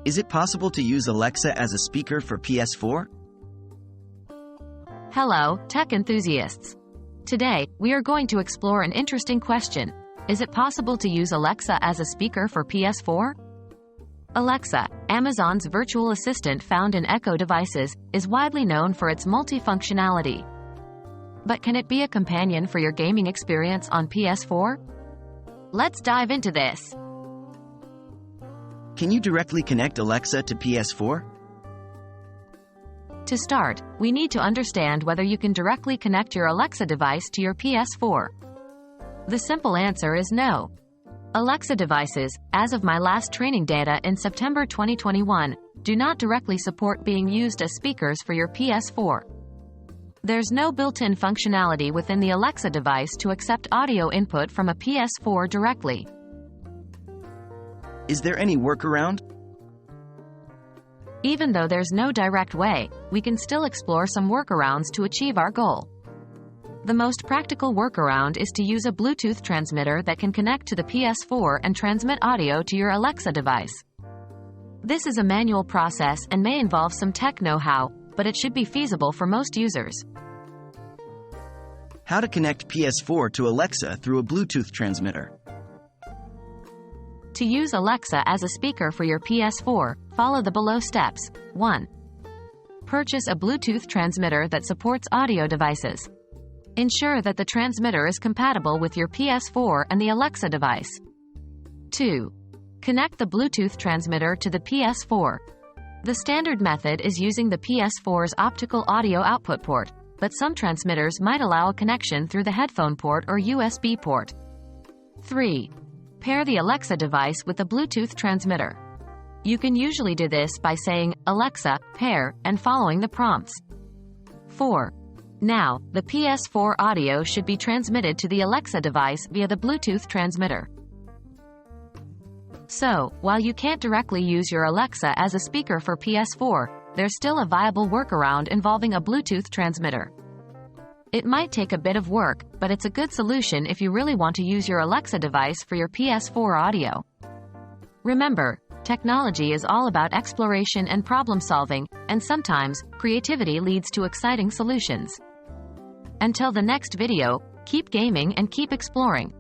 Is it possible to use Alexa as a speaker for PS4? Hello, tech enthusiasts. Today, we are going to explore an interesting question. Is it possible to use Alexa as a speaker for PS4? Alexa, Amazon's virtual assistant found in Echo devices, is widely known for its multifunctionality. But can it be a companion for your gaming experience on PS4? Let's dive into this. Can you directly connect Alexa to PS4? To start, we need to understand whether you can directly connect your Alexa device to your PS4. The simple answer is no. Alexa devices, as of my last training data in September 2021, do not directly support being used as speakers for your PS4. There's no built-in functionality within the Alexa device to accept audio input from a PS4 directly. Is there any workaround? Even though there's no direct way, we can still explore some workarounds to achieve our goal. The most practical workaround is to use a Bluetooth transmitter that can connect to the PS4 and transmit audio to your Alexa device. This is a manual process and may involve some tech know-how, but it should be feasible for most users. How to connect PS4 to Alexa through a Bluetooth transmitter? To use Alexa as a speaker for your PS4, follow the below steps. 1. Purchase a Bluetooth transmitter that supports audio devices. Ensure that the transmitter is compatible with your PS4 and the Alexa device. 2. Connect the Bluetooth transmitter to the PS4. The standard method is using the PS4's optical audio output port, but some transmitters might allow a connection through the headphone port or USB port. 3. Pair the Alexa device with the Bluetooth transmitter. You can usually do this by saying, "Alexa, pair," and following the prompts. 4. Now, the PS4 audio should be transmitted to the Alexa device via the Bluetooth transmitter. So, while you can't directly use your Alexa as a speaker for PS4, there's still a viable workaround involving a Bluetooth transmitter. It might take a bit of work, but it's a good solution if you really want to use your Alexa device for your PS4 audio. Remember, technology is all about exploration and problem solving, and sometimes, creativity leads to exciting solutions. Until the next video, keep gaming and keep exploring.